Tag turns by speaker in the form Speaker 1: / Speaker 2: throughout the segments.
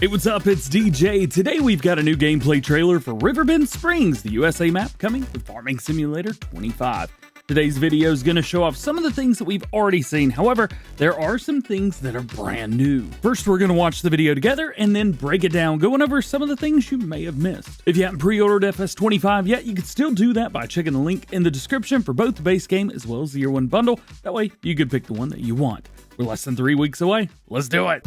Speaker 1: Hey, what's up? It's DJ. Today we've got a new gameplay trailer for Riverbend Springs, the USA map coming with Farming Simulator 25. Today's video is going to show off some of the things that we've already seen. However, there are some things that are brand new. First, we're going to watch the video together and then break it down, going over some of the things you may have missed. If you haven't pre-ordered FS25 yet, you can still do that by checking the link in the description for both the base game as well as the year one bundle. That way, you can pick the one that you want. We're less than 3 weeks away. Let's do it.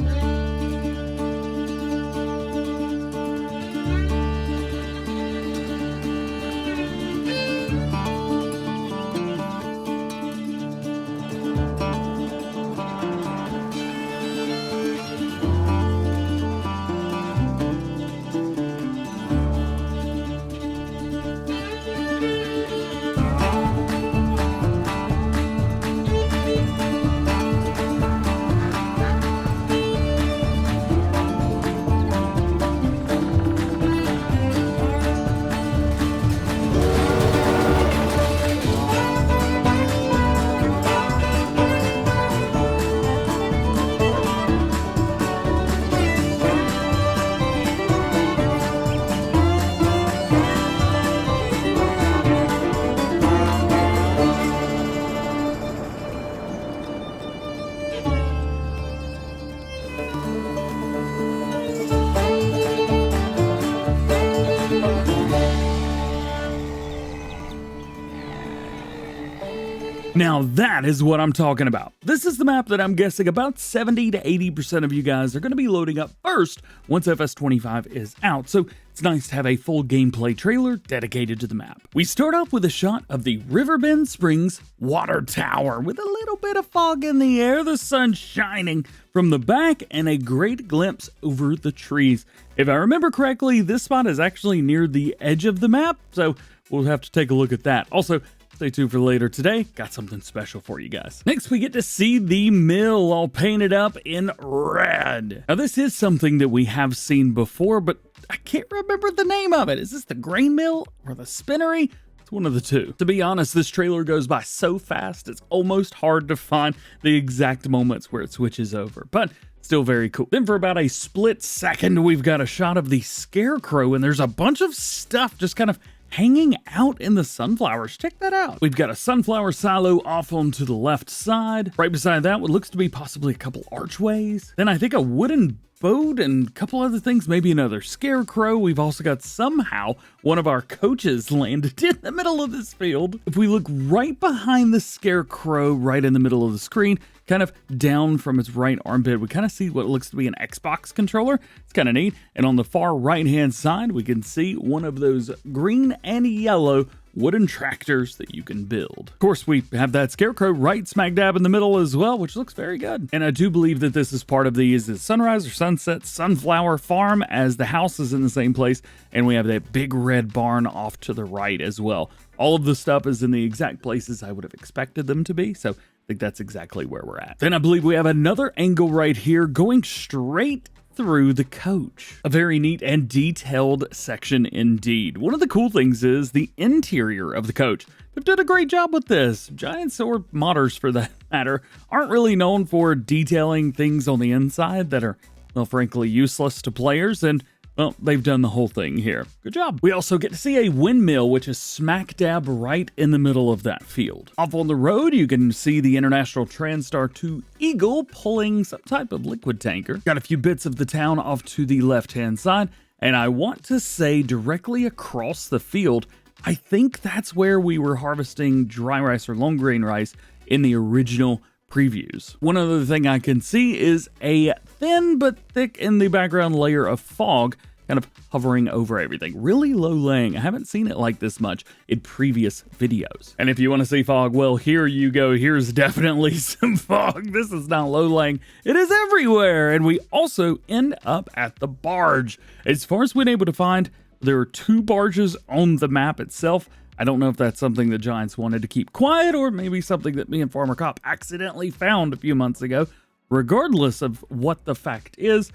Speaker 1: Now that is what I'm talking about. This is the map that I'm guessing about 70 to 80% of you guys are going to be loading up first once FS25 is out, so it's nice to have a full gameplay trailer dedicated to the map. We start off with a shot of the Riverbend Springs water tower with a little bit of fog in the air, the sun shining from the back, and a great glimpse over the trees. If I remember correctly, this spot is actually near the edge of the map, so we'll have to take a look at that. Also, stay tuned for later today. Got something special for you guys. Next, we get to see the mill all painted up in red. Now, this is something that we have seen before, but I can't remember the name of it. Is this the grain mill or the spinnery? It's one of the two. To be honest, this trailer goes by so fast, it's almost hard to find the exact moments where it switches over, but still very cool. Then for about a split second, we've got a shot of the scarecrow, and there's a bunch of stuff just kind of hanging out in the sunflowers. Check that out. We've got a sunflower silo off onto the left side. Right beside that, what looks to be possibly a couple archways. Then I think a wooden boat and a couple other things, maybe another scarecrow. We've also got somehow one of our coaches landed in the middle of this field. If we look right behind the scarecrow, right in the middle of the screen, kind of down from its right armpit, we kind of see what looks to be an Xbox controller. It's kind of neat. And on the far right-hand side, we can see one of those green and yellow wooden tractors that you can build. Of course, we have that scarecrow right smack dab in the middle as well, which looks very good. And I do believe that this is part of the sunrise or sunset sunflower farm, as the house is in the same place, and we have that big red barn off to the right as well. All of the stuff is in the exact places I would have expected them to be, so I think that's exactly where we're at. Then I believe we have another angle right here going straight through the coach. A very neat and detailed section indeed. One of the cool things is the interior of the coach. They've done a great job with this. Giants, or modders for that matter, aren't really known for detailing things on the inside that are, well, frankly, useless to players, and well, they've done the whole thing here. Good job. We also get to see a windmill, which is smack dab right in the middle of that field. Off on the road, you can see the International Transstar 2 Eagle pulling some type of liquid tanker. Got a few bits of the town off to the left-hand side, and I want to say directly across the field, I think that's where we were harvesting dry rice or long grain rice in the original previews. One other thing I can see is a thin but thick in the background layer of fog kind of hovering over everything. Really low laying. I haven't seen it like this much in previous videos. And if you want to see fog, well, here you go. Here's definitely some fog. This is not low laying. It is everywhere. And we also end up at the barge. As far as we've been able to find, there are 2 barges on the map itself. I don't know if that's something the Giants wanted to keep quiet, or maybe something that me and Farmer Cop accidentally found a few months ago. Regardless of what the fact is,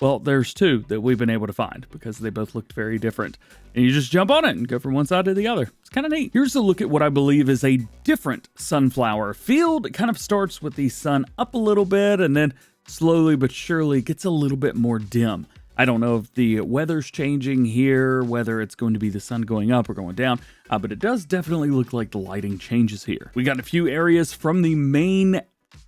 Speaker 1: well, there's 2 that we've been able to find because they both looked very different. And you just jump on it and go from one side to the other. It's kind of neat. Here's a look at what I believe is a different sunflower field. It kind of starts with the sun up a little bit and then slowly but surely gets a little bit more dim. I don't know if the weather's changing here, whether it's going to be the sun going up or going down, but it does definitely look like the lighting changes here. We got a few areas from the main,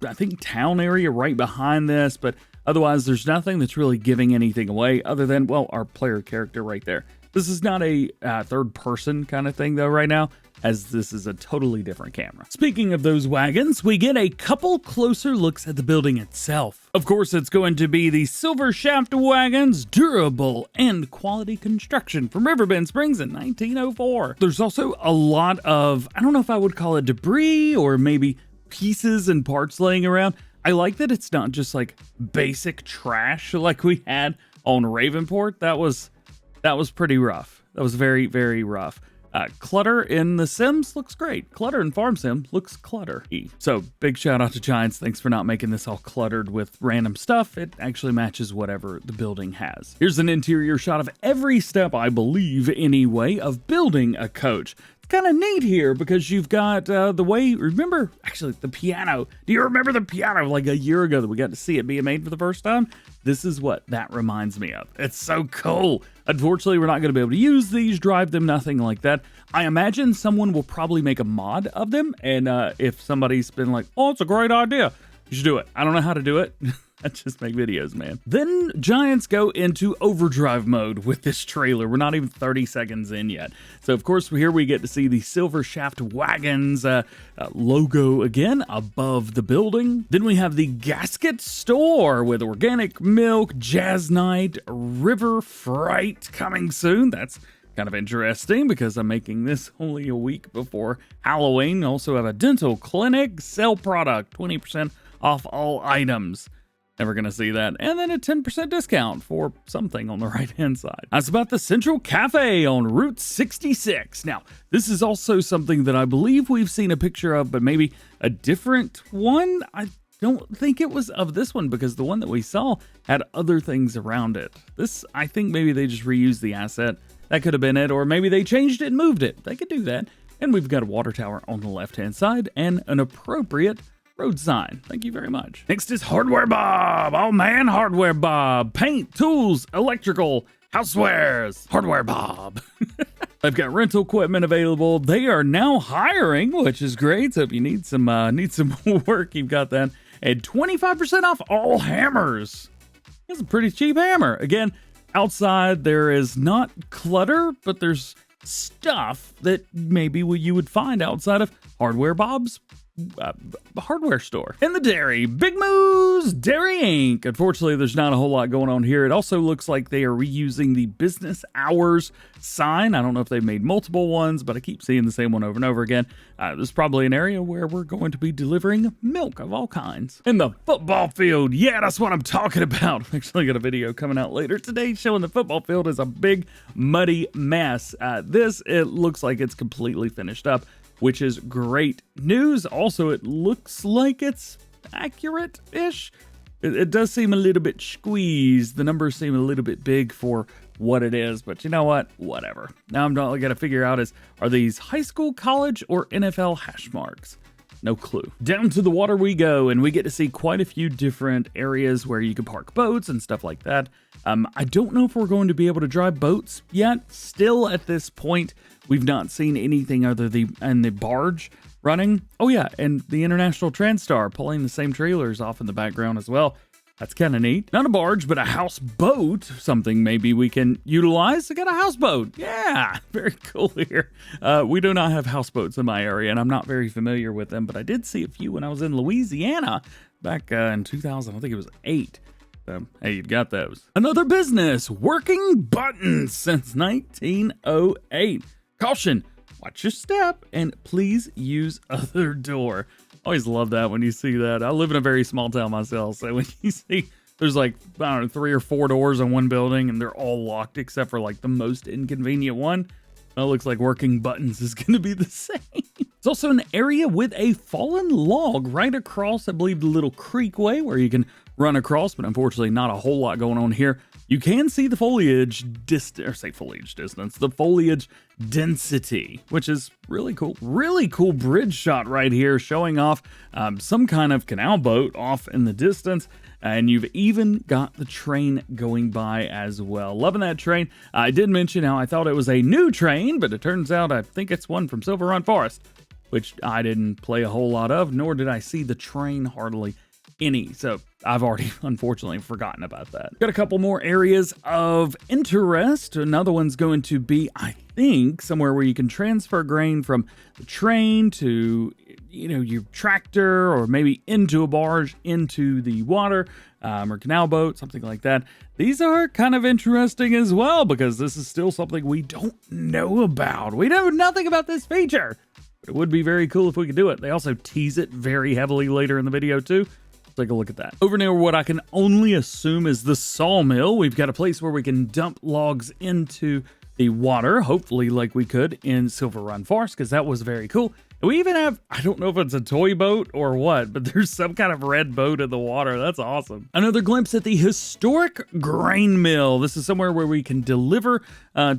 Speaker 1: I think, town area right behind this, but otherwise there's nothing that's really giving anything away other than, well, our player character right there. This is not a third person kind of thing though right now, as this is a totally different camera. Speaking of those wagons, we get a couple closer looks at the building itself. Of course, it's going to be the Silver Shaft wagons, durable and quality construction from Riverbend Springs in 1904. There's also a lot of, I don't know if I would call it debris or maybe pieces and parts laying around. I like that it's not just like basic trash like we had on Ravenport. That was pretty rough. That was very, very rough. Clutter in the Sims looks great. Clutter in Farm Sim looks clutter-y. So big shout out to Giants. Thanks for not making this all cluttered with random stuff. It actually matches whatever the building has. Here's an interior shot of every step, I believe anyway, of building a coach. It's kind of neat here because you've got the way, remember, actually the piano. Do you remember the piano like a year ago that we got to see it being made for the first time? This is what that reminds me of. It's so cool. Unfortunately, we're not going to be able to use these, drive them, nothing like that. I imagine someone will probably make a mod of them. And if somebody's been like, oh, it's a great idea, you should do it. I don't know how to do it. I just make videos, man. Then Giants go into overdrive mode with this trailer. We're not even 30 seconds in yet. So, of course, here we get to see the Silver Shaft Wagons logo again above the building. Then we have the Gasket Store with organic milk, Jazz Night, River Fright coming soon. That's kind of interesting because I'm making this only a week before Halloween. Also have a dental clinic, sell product, 20% off all items. Never gonna see that. And then a 10% discount for something on the right-hand side. That's about the Central Cafe on Route 66. Now, this is also something that I believe we've seen a picture of, but maybe a different one. I don't think it was of this one because the one that we saw had other things around it. This, I think maybe they just reused the asset. That could have been it, or maybe they changed it and moved it. They could do that. And we've got a water tower on the left-hand side and an appropriate road sign. Thank you very much. Next is Hardware Bob. Oh man, Hardware Bob. Paint, tools, electrical, housewares. Hardware Bob. They've got rental equipment available. They are now hiring, which is great. So if you need some work, you've got that. And 25% off all hammers. That's a pretty cheap hammer. Again, outside there is not clutter, but there's stuff that maybe you would find outside of Hardware Bob's hardware store. In the dairy, Big Moo's Dairy Inc. Unfortunately, there's not a whole lot going on here. It also looks like they are reusing the business hours sign. I don't know if they've made multiple ones, but I keep seeing the same one over and over again. There's probably an area where we're going to be delivering milk of all kinds. In the football field, yeah, that's what I'm talking about. I'm actually got a video coming out later today showing the football field is a big muddy mess. It looks like it's completely finished up, which is great news. Also, it looks like it's accurate-ish. It does seem a little bit squeezed. The numbers seem a little bit big for what it is, but you know what? Whatever. Now I'm not got to figure out are these high school, college, or NFL hash marks? No clue. Down to the water we go, and we get to see quite a few different areas where you can park boats and stuff like that. I don't know if we're going to be able to drive boats yet. Still at this point, we've not seen anything other than the barge running. Oh yeah, and the International Transstar pulling the same trailers off in the background as well. That's kind of neat. Not a barge, but a houseboat. Something maybe we can utilize. I got a houseboat. Yeah, very cool here. We do not have houseboats in my area, and I'm not very familiar with them, but I did see a few when I was in Louisiana back in 2000. I think it was 8. Hey, you've got those. Another business, working buttons since 1908. Caution, watch your step, and please use other door. Always love that when you see that. I live in a very small town myself, so when you see there's like, I don't know, 3 or 4 doors on one building, and they're all locked except for like the most inconvenient one, well, it looks like working buttons is going to be the same. It's also an area with a fallen log right across, I believe, the little creekway where you can run across, but unfortunately not a whole lot going on here. You can see the foliage the foliage density, which is really cool. Really cool bridge shot right here showing off some kind of canal boat off in the distance. And you've even got the train going by as well. Loving that train. I did mention how I thought it was a new train, but it turns out I think it's one from Silver Run Forest, which I didn't play a whole lot of, nor did I see the train hardly any. So I've already, unfortunately, forgotten about that. Got a couple more areas of interest. Another one's going to be, I think, somewhere where you can transfer grain from the train to, your tractor, or maybe into a barge, into the water, or canal boat, something like that. These are kind of interesting as well, because this is still something we don't know about. We know nothing about this feature, but it would be very cool if we could do it. They also tease it very heavily later in the video too. Take a look at that. Over near what I can only assume is the sawmill, we've got a place where we can dump logs into the water, hopefully like we could in Silver Run Forest, because that was very cool. We even have, I don't know if it's a toy boat or what, but there's some kind of red boat in the water. That's awesome. Another glimpse at the historic grain mill. This is somewhere where we can deliver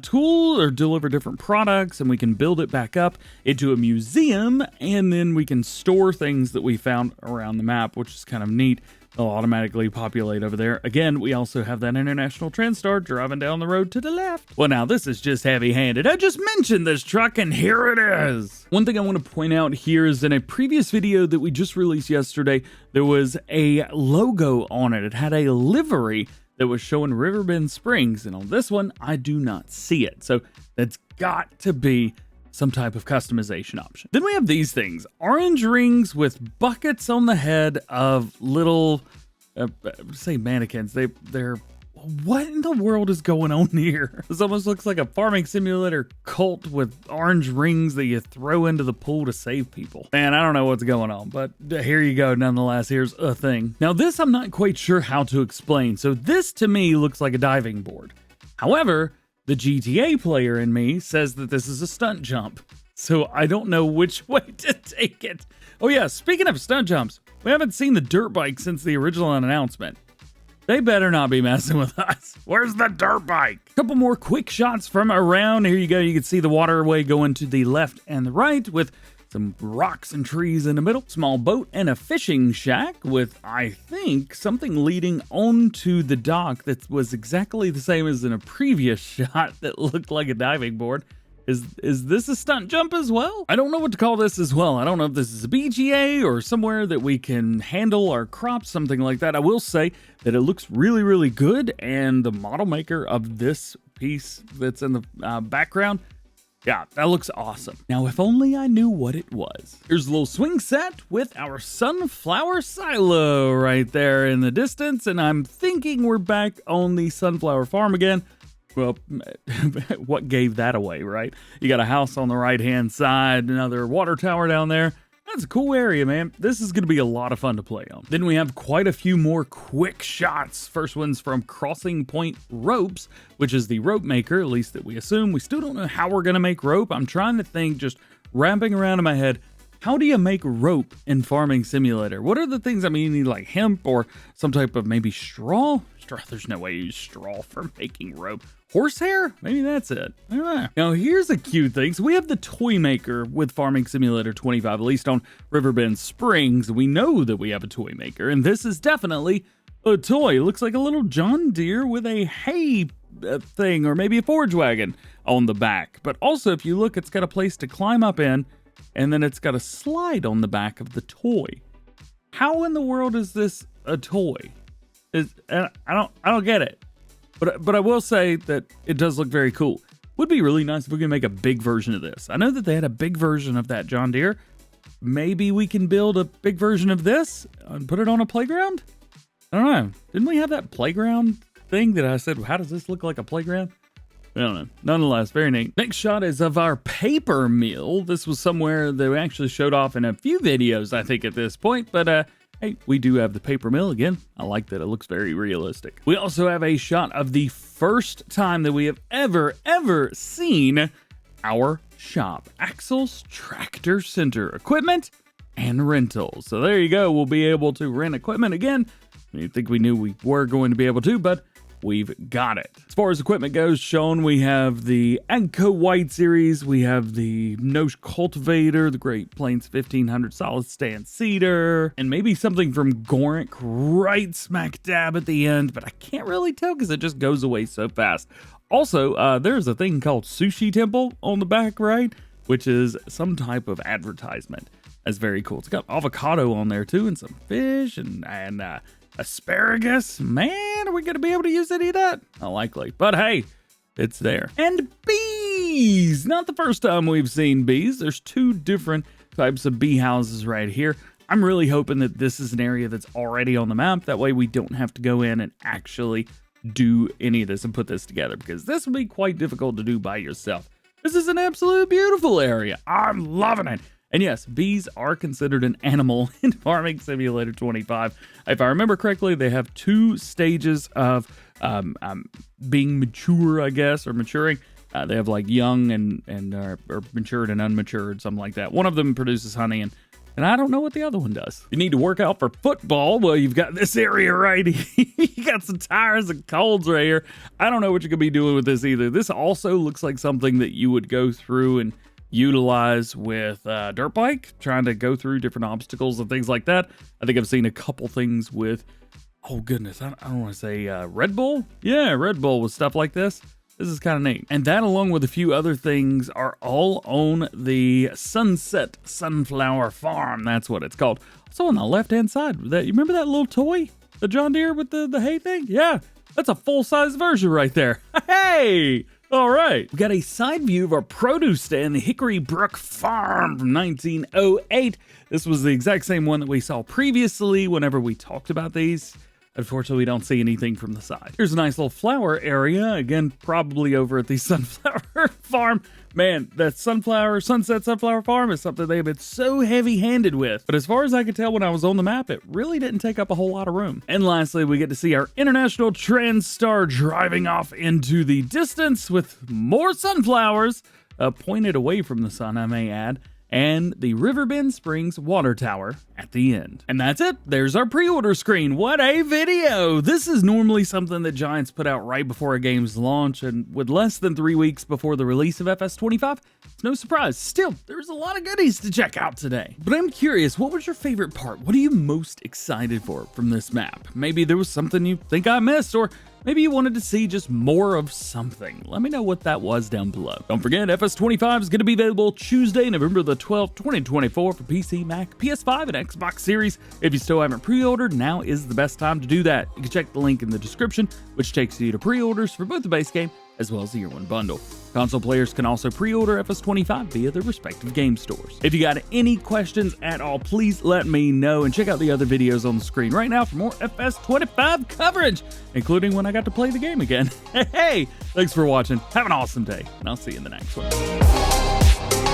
Speaker 1: tools or deliver different products, and we can build it back up into a museum, and then we can store things that we found around the map, which is kind of neat. They'll automatically populate over there. Again, we also have that International TranStar driving down the road to the left. Well, now this is just heavy-handed. I just mentioned this truck, and here it is. One thing I want to point out here is in a previous video that we just released yesterday, there was a logo on it. It had a livery that was showing Riverbend Springs, and on this one, I do not see it. So that's got to be some type of customization option. Then we have these things, orange rings with buckets on the head of little, say mannequins. They're, what in the world is going on here? This almost looks like a farming simulator cult with orange rings that you throw into the pool to save people. Man, I don't know what's going on, but here you go. Nonetheless, here's a thing. Now this, I'm not quite sure how to explain. So this to me looks like a diving board. However, the GTA player in me says that this is a stunt jump, so I don't know which way to take it. Oh yeah, speaking of stunt jumps, we haven't seen the dirt bike since the original announcement. They better not be messing with us. Where's the dirt bike? A couple more quick shots from around. Here you go. You can see the waterway going to the left and the right with some rocks and trees in the middle, small boat, and a fishing shack with, I think, something leading onto the dock that was exactly the same as in a previous shot that looked like a diving board. Is this a stunt jump as well? I don't know what to call this as well. I don't know if this is a BGA or somewhere that we can handle our crops, something like that. I will say that it looks really, really good, and the model maker of this piece that's in the background, yeah, that looks awesome. Now, if only I knew what it was. Here's a little swing set with our sunflower silo right there in the distance, and I'm thinking we're back on the sunflower farm again. Well, what gave that away, right? You got a house on the right-hand side, another water tower down there. That's a cool area, man. This is going to be a lot of fun to play on. Then we have quite a few more quick shots. First one's from Crossing Point Ropes, which is the rope maker, at least that we assume. We still don't know how we're going to make rope. I'm trying to think, just wrapping around in my head, how do you make rope in Farming Simulator? What are the things, I mean, you need like hemp or some type of maybe straw? There's no way you use straw for making rope. Horsehair? Maybe that's it. I don't know. Now here's a cute thing. So we have the toy maker with Farming Simulator 25, at least on Riverbend Springs. We know that we have a toy maker, and this is definitely a toy. It looks like a little John Deere with a hay thing, or maybe a forage wagon on the back. But also, if you look, it's got a place to climb up in, and then it's got a slide on the back of the toy. How in the world is this a toy? I don't get it. But I will say that it does look very cool. Would be really nice if we could make a big version of this. I know that they had a big version of that John Deere. Maybe we can build a big version of this and put it on a playground? I don't know. Didn't we have that playground thing that I said, how does this look like a playground? I don't know. Nonetheless, very neat. Next shot is of our paper mill. This was somewhere that we actually showed off in a few videos, I think, at this point. But hey, we do have the paper mill again. I like that. It looks very realistic. We also have a shot of the first time that we have ever seen our shop. Axel's Tractor Center equipment and rentals. So there you go. We'll be able to rent equipment again. I think we knew we were going to be able to, but we've got it. As far as equipment goes, shown we have the Agco White Series, we have the Nosh Cultivator, the Great Plains 1500 Solid Stand Seeder, and maybe something from Gorink right smack dab at the end, but I can't really tell because it just goes away so fast. Also, there's a thing called Sushi Temple on the back right, which is some type of advertisement. That's very cool. It's got avocado on there too, and some fish and asparagus. Man, are we going to be able to use any of that? Not likely, but hey, it's there. And bees! Not the first time we've seen bees. There's 2 different types of bee houses right here. I'm really hoping that this is an area that's already on the map. That way we don't have to go in and actually do any of this and put this together, because this would be quite difficult to do by yourself. This is an absolute beautiful area. I'm loving it. And yes, bees are considered an animal in Farming Simulator 25. If I remember correctly, they have 2 stages of being mature, I guess, or maturing. They have like young and or matured and unmatured, something like that. One of them produces honey, and I don't know what the other one does. You need to work out for football. Well, you've got this area right here. You got some tires and colds right here. I don't know what you're going to be doing with this either. This also looks like something that you would go through and utilize with dirt bike, trying to go through different obstacles and things like that. I think I've seen a couple things with, oh goodness, I don't want to say Red Bull. Yeah, Red Bull with stuff like this. This is kind of neat. And that, along with a few other things, are all on the Sunset Sunflower Farm. That's what it's called. Also on the left-hand side, you remember that little toy? The John Deere with the hay thing? Yeah, that's a full-size version right there. Hey! All right, we got a side view of our produce stand, the Hickory Brook Farm from 1908. This was the exact same one that we saw previously whenever we talked about these. Unfortunately, we don't see anything from the side. Here's a nice little flower area. Again, probably over at the Sunflower Farm. Man, that Sunset Sunflower Farm is something they've been so heavy-handed with. But as far as I could tell when I was on the map, it really didn't take up a whole lot of room. And lastly, we get to see our International TransStar driving off into the distance with more sunflowers, pointed away from the sun, I may add, and the Riverbend Springs Water Tower at the end. And that's it. There's our pre-order screen. What a video! This is normally something that Giants put out right before a game's launch, and with less than 3 weeks before the release of FS25, it's no surprise. Still, there's a lot of goodies to check out today. But I'm curious, what was your favorite part? What are you most excited for from this map? Maybe there was something you think I missed, or maybe you wanted to see just more of something. Let me know what that was down below. Don't forget, FS25 is going to be available Tuesday, November the 12th, 2024 for PC, Mac, PS5, and Xbox Series. If you still haven't pre-ordered, now is the best time to do that. You can check the link in the description, which takes you to pre-orders for both the base game as well as the Year 1 bundle. Console players can also pre-order FS25 via their respective game stores. If you got any questions at all, please let me know, and check out the other videos on the screen right now for more FS25 coverage, including when I got to play the game again. Hey, thanks for watching. Have an awesome day, and I'll see you in the next one.